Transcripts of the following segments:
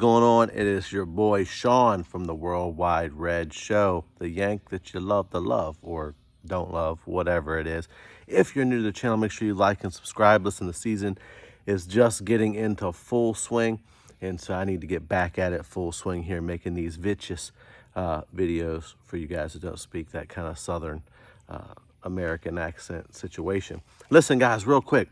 going on? It is your boy Sean from the Worldwide Red Show, the Yank that you love to love or don't love, whatever it is. If you're new to the channel, make sure you like and subscribe. Listen, the season is just getting into full swing, and so I need to get back at it full swing here, making these vicious videos for you guys that don't speak that kind of Southern American accent situation. Listen, guys, real quick.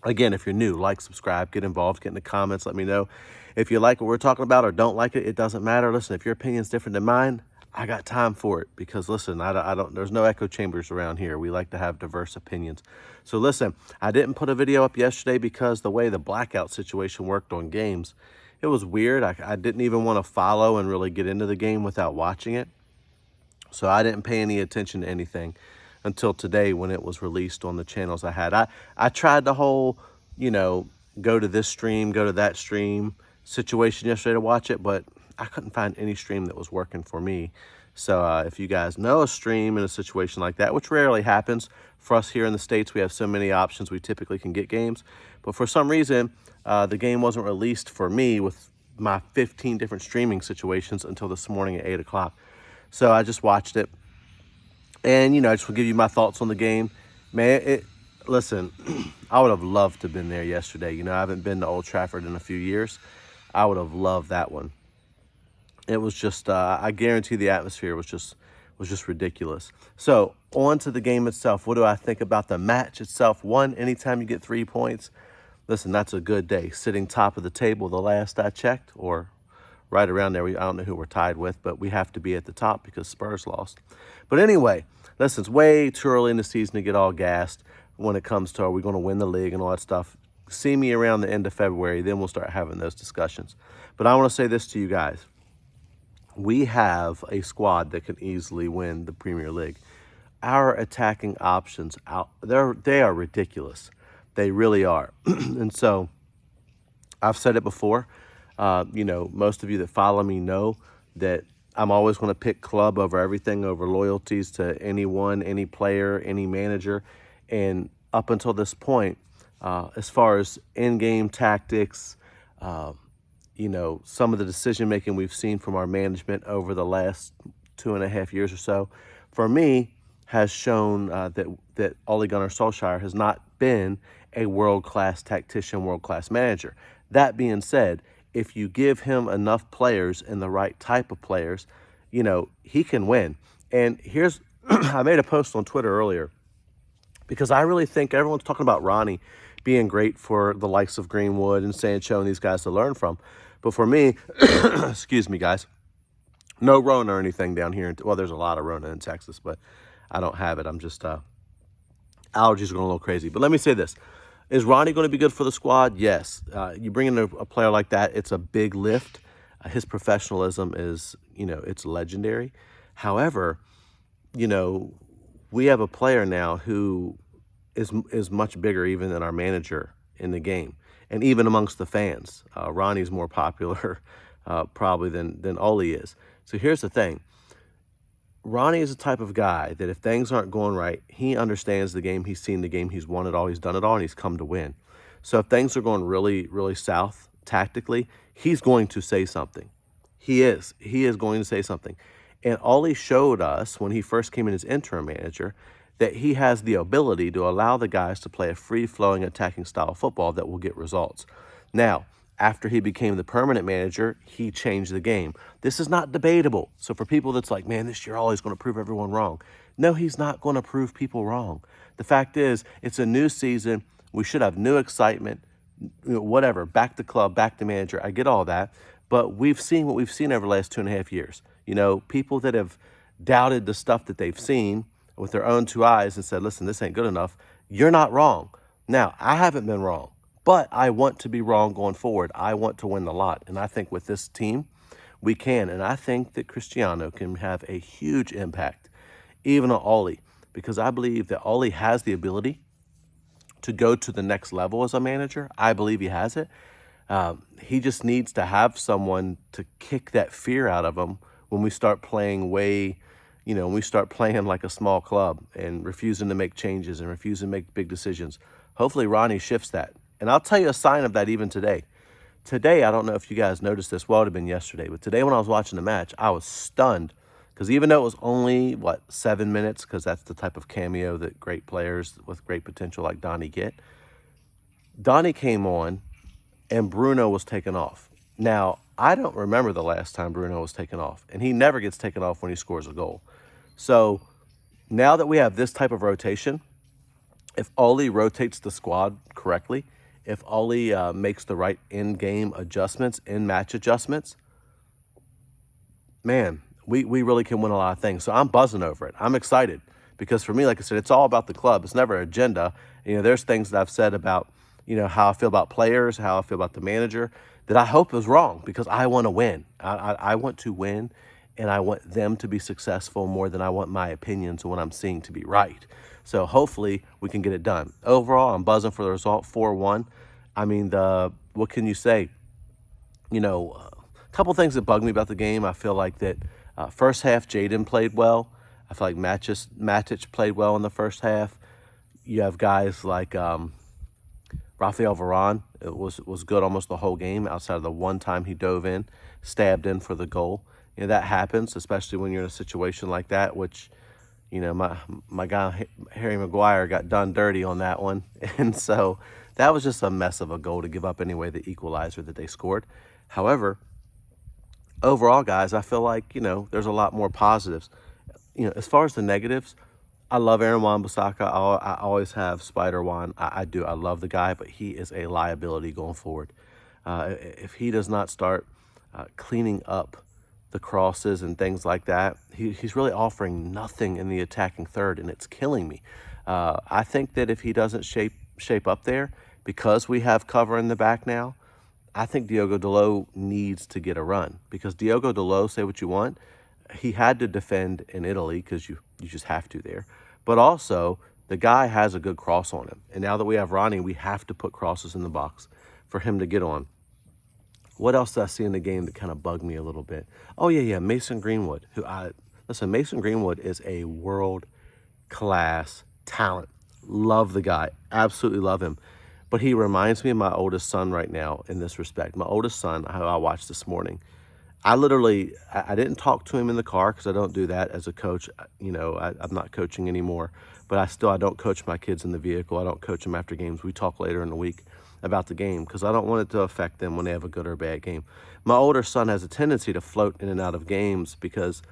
Again, if you're new, like, subscribe, get involved, get in the comments, let me know. If you like what we're talking about or don't like it, it doesn't matter. Listen, if your opinion's different than mine, I got time for it because, listen, I don't, there's no echo chambers around here. We like to have diverse opinions. So, listen, I didn't put a video up yesterday because the way the blackout situation worked on games, it was weird. I didn't even want to follow and really get into the game without watching it. So I didn't pay any attention to anything until today when it was released on the channels I had. I tried the whole, go to this stream, go to that stream situation yesterday to watch it, but I couldn't find any stream that was working for me. So if you guys know a stream in a situation like that, which rarely happens, for us here in the States, we have so many options, we typically can get games. But for some reason, the game wasn't released for me with my 15 different streaming situations until this morning at 8 o'clock. So I just watched it. And, I just will give you my thoughts on the game. Man, listen, I would have loved to have been there yesterday. I haven't been to Old Trafford in a few years. I would have loved that one. It was just, I guarantee the atmosphere was just ridiculous. So, on to the game itself. What do I think about the match itself? One, anytime you get 3 points, listen, that's a good day. Sitting top of the table the last I checked, or right around there. I don't know who we're tied with, but we have to be at the top because Spurs lost. But anyway, listen, it's way too early in the season to get all gassed when it comes to, are we going to win the league and all that stuff. See me around the end of February, then we'll start having those discussions. But I want to say this to you guys. We have a squad that can easily win the Premier League. Our attacking options, they are ridiculous. They really are. And so, I've said it before. Most of you that follow me know that I'm always going to pick club over everything, over loyalties to anyone, any player, any manager. And up until this point, as far as in-game tactics, some of the decision-making we've seen from our management over the last 2.5 years or so, for me, has shown that Ole Gunnar Solskjaer has not been a world-class tactician, world-class manager. That being said, if you give him enough players and the right type of players, he can win. And here's, I made a post on Twitter earlier because I really think everyone's talking about Ronnie being great for the likes of Greenwood and Sancho and these guys to learn from. But for me, excuse me, guys, no Rona or anything down here. Well, there's a lot of Rona in Texas, but I don't have it. I'm just, allergies are going a little crazy. But let me say this. Is Ronnie going to be good for the squad? Yes. You bring in a player like that, it's a big lift. His professionalism is, it's legendary. However, we have a player now who is much bigger even than our manager in the game. And even amongst the fans, Ronnie's more popular probably than Ole is. So here's the thing. Ronnie is the type of guy that if things aren't going right, he understands the game. He's seen the game. He's won it all. He's done it all, and he's come to win. So if things are going really, really south tactically, he's going to say something. He is. He is going to say something. And Ole showed us when he first came in as interim manager that he has the ability to allow the guys to play a free-flowing attacking style of football that will get results. Now, after he became the permanent manager, he changed the game. This is not debatable. So for people that's like, man, this year Ole's going to prove everyone wrong. No, he's not going to prove people wrong. The fact is, it's a new season. We should have new excitement, whatever, back to club, back to manager. I get all that. But we've seen what we've seen over the last 2.5 years. People that have doubted the stuff that they've seen with their own two eyes and said, listen, this ain't good enough. You're not wrong. Now, I haven't been wrong. But I want to be wrong going forward. I want to win the lot. And I think with this team, we can. And I think that Cristiano can have a huge impact, even on Ole, because I believe that Ole has the ability to go to the next level as a manager. I believe he has it. He just needs to have someone to kick that fear out of him when we start playing when we start playing like a small club and refusing to make changes and refusing to make big decisions. Hopefully Ronnie shifts that. And I'll tell you a sign of that even today. Today, I don't know if you guys noticed this. Well, it would have been yesterday. But today when I was watching the match, I was stunned. Because even though it was only, 7 minutes, because that's the type of cameo that great players with great potential like Donnie get, Donnie came on and Bruno was taken off. Now, I don't remember the last time Bruno was taken off. And he never gets taken off when he scores a goal. So now that we have this type of rotation, if Ollie rotates the squad correctly, if Ollie makes the right in-game adjustments, in-match adjustments, man, we really can win a lot of things. So I'm buzzing over it. I'm excited because for me, like I said, it's all about the club. It's never an agenda. There's things that I've said about, how I feel about players, how I feel about the manager, that I hope is wrong because I want to win. I want to win, and I want them to be successful more than I want my opinions and what I'm seeing to be right. So hopefully we can get it done. Overall, I'm buzzing for the result, 4-1. I mean, what can you say? A couple things that bug me about the game. I feel like that first half, Jaden played well. I feel like Matic played well in the first half. You have guys like Rafael Varane. It was good almost the whole game outside of the one time he dove in, stabbed in for the goal. That happens, especially when you're in a situation like that, which, my guy Harry Maguire got done dirty on that one. And so that was just a mess of a goal to give up anyway, the equalizer that they scored. However, overall, guys, I feel like, there's a lot more positives. As far as the negatives, I love Aaron Wan-Bissaka. I always have Spider-Wan. I do. I love the guy, but he is a liability going forward. If he does not start cleaning up the crosses and things like that, he's really offering nothing in the attacking third, and it's killing me. I think that if he doesn't shape up there, because we have cover in the back now, I think Diogo Dalot needs to get a run. Because Diogo Dalot, say what you want, he had to defend in Italy because you just have to there. But also, the guy has a good cross on him. And now that we have Ronnie, we have to put crosses in the box for him to get on. What else did I see in the game that kind of bugged me a little bit? Oh, yeah, Mason Greenwood. Mason Greenwood is a world-class talent. Love the guy. Absolutely love him. But he reminds me of my oldest son right now in this respect. My oldest son, who I watched this morning, I didn't talk to him in the car because I don't do that as a coach. I'm not coaching anymore. But I don't coach my kids in the vehicle. I don't coach them after games. We talk later in the week about the game because I don't want it to affect them when they have a good or bad game. My older son has a tendency to float in and out of games because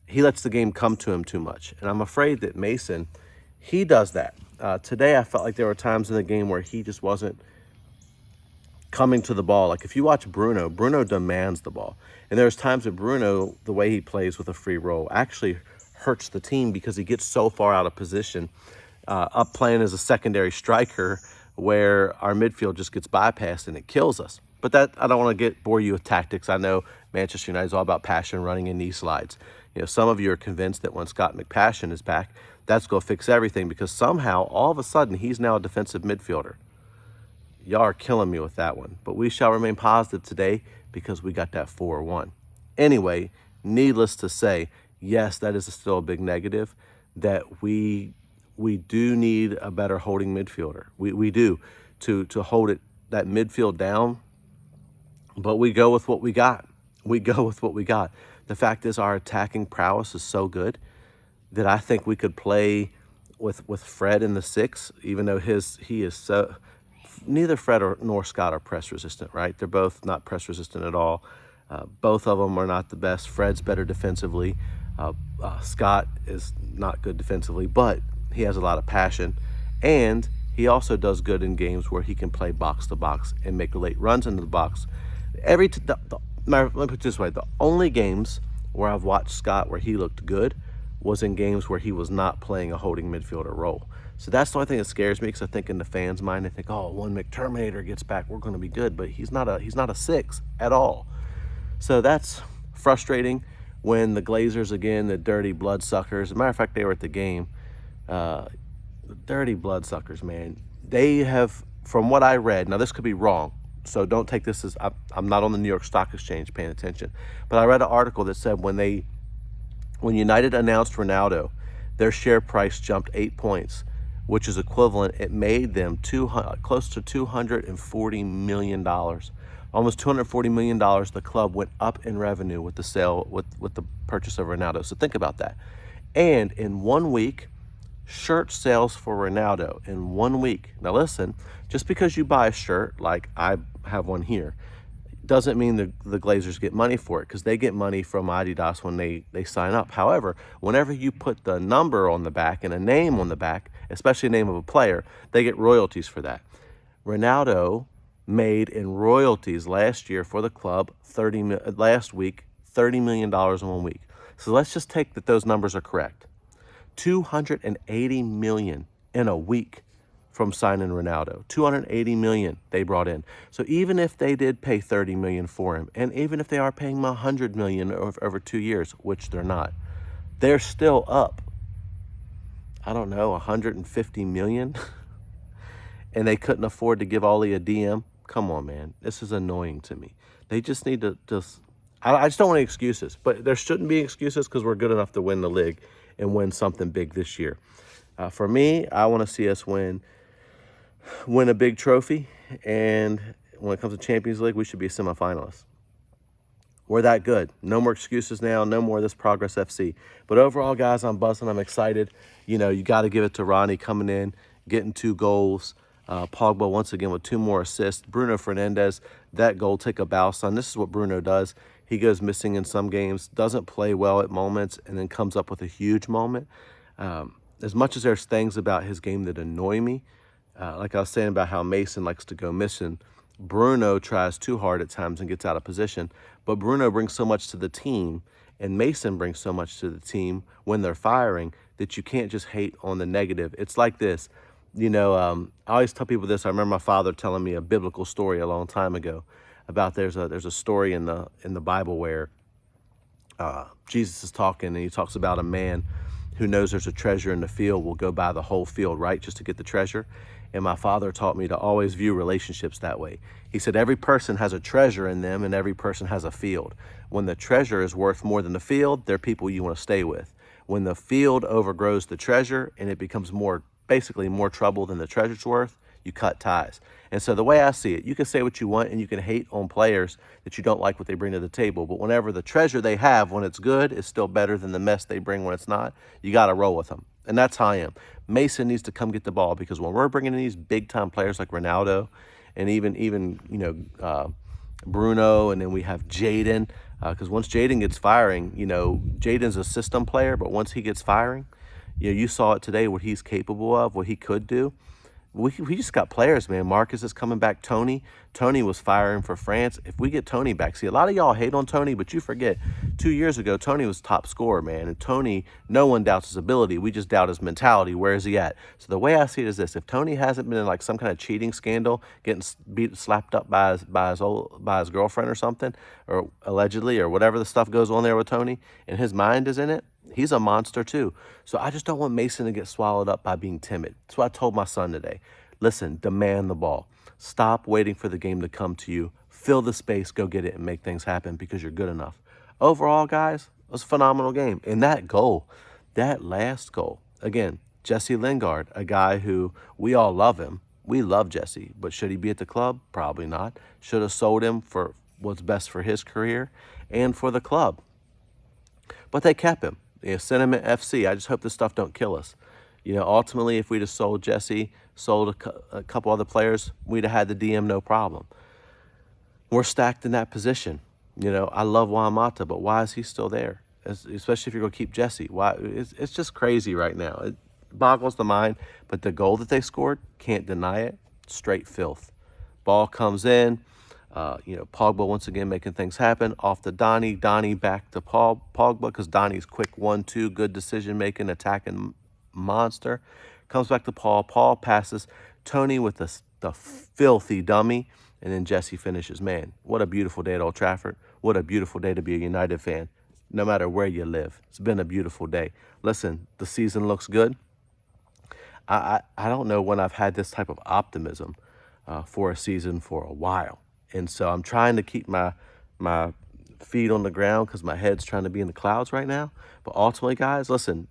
he lets the game come to him too much. And I'm afraid that Mason, he does that. Today, I felt like there were times in the game where he just wasn't coming to the ball. Like if you watch Bruno demands the ball. And there's times that Bruno, the way he plays with a free roll, actually hurts the team because he gets so far out of position, up playing as a secondary striker where our midfield just gets bypassed and it kills us. But that, I don't want to bore you with tactics. I know Manchester United is all about passion, running, and knee slides. Some of you are convinced that when Scott McPassion is back, that's going to fix everything because somehow, all of a sudden, he's now a defensive midfielder. Y'all are killing me with that one. But we shall remain positive today because we got that 4-1. Anyway, needless to say, yes, that is still a big negative, that we do need a better holding midfielder. We do to hold that midfield down, but we go with what we got. The fact is our attacking prowess is so good that I think we could play with Fred in the 6, even though he is so... Neither Fred nor Scott are press resistant, right? They're both not press resistant at all. Both of them are not the best. Fred's better defensively. Scott is not good defensively, but he has a lot of passion. And he also does good in games where he can play box to box and make late runs into the box. Let me put it this way. The only games where I've watched Scott where he looked good was in games where he was not playing a holding midfielder role. So that's the only thing that scares me because I think in the fans' mind, they think, oh, when McTerminator gets back, we're going to be good. But he's not a 6 at all. So that's frustrating when the Glazers, again, the dirty bloodsuckers. As a matter of fact, they were at the game. The dirty bloodsuckers, man. They have, from what I read, now this could be wrong, so don't take this as, I'm not on the New York Stock Exchange paying attention, but I read an article that said when United announced Ronaldo, their share price jumped 8 points, which is equivalent, it made them close to $240 million. Almost $240 million the club went up in revenue with the sale, with the purchase of Ronaldo. So think about that. And in 1 week, shirt sales for Ronaldo in 1 week. Now listen, just because you buy a shirt, like I have one here, doesn't mean the Glazers get money for it, because they get money from Adidas when they sign up. However, whenever you put the number on the back and a name on the back, especially the name of a player, they get royalties for that. Ronaldo made in royalties last year for the club last week $30 million in 1 week. So let's just take that those numbers are correct. $280 million in a week from signing Ronaldo. $280 million they brought in. So even if they did pay $30 million for him, and even if they are paying him $100 million over 2 years, which they're not, they're still up, I don't know, $150 million. And they couldn't afford to give Ollie a DM. Come on, man. This is annoying to me. They just need to I just don't want any excuses, but there shouldn't be excuses, because we're good enough to win the league and win something big this year. For me, I want to see us win a big trophy, and when it comes to Champions League, we should be semifinalists. We're that good. No more excuses now. No more of this Progress FC. But overall, guys, I'm buzzing. I'm excited. You know, you got to give it to Ronnie coming in, getting 2 goals. Pogba once again with 2 more assists. Bruno Fernandes, that goal take a bow, son. This is what Bruno does. He goes missing in some games, doesn't play well at moments, and then comes up with a huge moment. As much as there's things about his game that annoy me, like I was saying about how Mason likes to go missing, Bruno tries too hard at times and gets out of position. But Bruno brings so much to the team, and Mason brings so much to the team when they're firing, that you can't just hate on the negative. It's like this. You know, I always tell people this. I remember my father telling me a biblical story a long time ago about there's a story in the Bible where Jesus is talking, and he talks about a man who knows there's a treasure in the field will go buy the whole field, right, just to get the treasure. And my father taught me to always view relationships that way. He said every person has a treasure in them, and every person has a field. When the treasure is worth more than the field, they're people you want to stay with. When the field overgrows the treasure and it becomes basically more trouble than the treasure's worth, you cut ties. And so the way I see it, you can say what you want and you can hate on players that you don't like what they bring to the table, but whenever the treasure they have when it's good is still better than the mess they bring when it's not, you got to roll with them. And that's how I am. Mason needs to come get the ball, because when we're bringing in these big time players like Ronaldo, and even you know, Bruno, and then we have Jaden, because once Jaden gets firing, you know, Jaden's a system player, but once he gets firing, you know, you saw it today, what he's capable of, what he could do. We just got players, man. Marcus is coming back. Tony was firing for France. If we get Tony back, see, a lot of y'all hate on Tony, but you forget 2 years ago, Tony was top scorer, man. And Tony, no one doubts his ability. We just doubt his mentality. Where is he at? So the way I see it is this: if Tony hasn't been in like some kind of cheating scandal, getting slapped up by his girlfriend or something, or allegedly, or whatever the stuff goes on there with Tony, and his mind is in it, he's a monster too. So I just don't want Mason to get swallowed up by being timid. That's what I told my son today. Listen, demand the ball. Stop waiting for the game to come to you. Fill the space, go get it, and make things happen, because you're good enough. Overall, guys, it was a phenomenal game. And that goal, that last goal, again, Jesse Lingard, a guy who we all love him. We love Jesse, but should he be at the club? Probably not. Should have sold him for what's best for his career and for the club. But they kept him. Sentiment FC. I just hope this stuff don't kill us. You know, ultimately, if we just sold Jesse, sold a couple other players, we'd have had the DM no problem. We're stacked in that position. You know, I love Juan Mata, but why is he still there? Especially if you're going to keep Jesse. Why? It's just crazy right now. It boggles the mind. But the goal that they scored, can't deny it. Straight filth. Ball comes in. You know, Pogba once again making things happen. Off to Donny. Donny back to Pogba, because Donny's quick 1-2, good decision-making, attacking monster. Comes back to Paul. Paul passes Tony with the filthy dummy, and then Jesse finishes. Man, what a beautiful day at Old Trafford. What a beautiful day to be a United fan, no matter where you live. It's been a beautiful day. Listen, the season looks good. I don't know when I've had this type of optimism for a season for a while. And so I'm trying to keep my feet on the ground, because my head's trying to be in the clouds right now. But ultimately, guys, listen,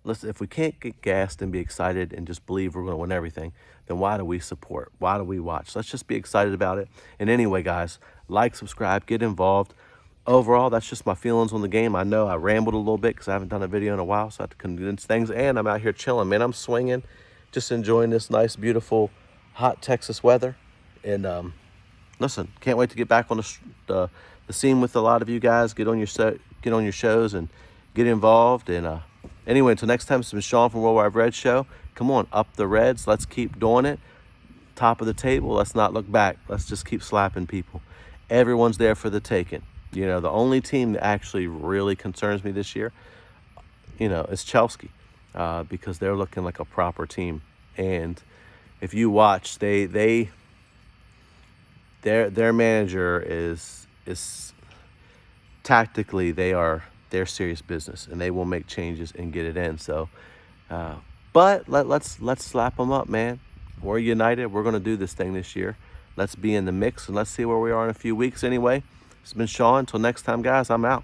listen, if we can't get gassed and be excited and just believe we're going to win everything, then why do we support? Why do we watch? Let's just be excited about it. And anyway, guys, like, subscribe, get involved. Overall, that's just my feelings on the game. I know I rambled a little bit because I haven't done a video in a while, so I have to condense things. And I'm out here chilling, man. I'm swinging, just enjoying this nice, beautiful, hot Texas weather. And listen, can't wait to get back on the scene with a lot of you guys. Get on your shows and get involved. And anyway, until next time, this is Sean from Worldwide Red Show. Come on, up the Reds. Let's keep doing it. Top of the table. Let's not look back. Let's just keep slapping people. Everyone's there for the taking. You know, the only team that actually really concerns me this year, you know, is Chelsea, because they're looking like a proper team. And if you watch, their manager is tactically, they're serious business, and they will make changes and get it in. So, but let's slap them up, man. We're united. We're going to do this thing this year. Let's be in the mix, and let's see where we are in a few weeks. Anyway, it's been Sean. Until next time, guys, I'm out.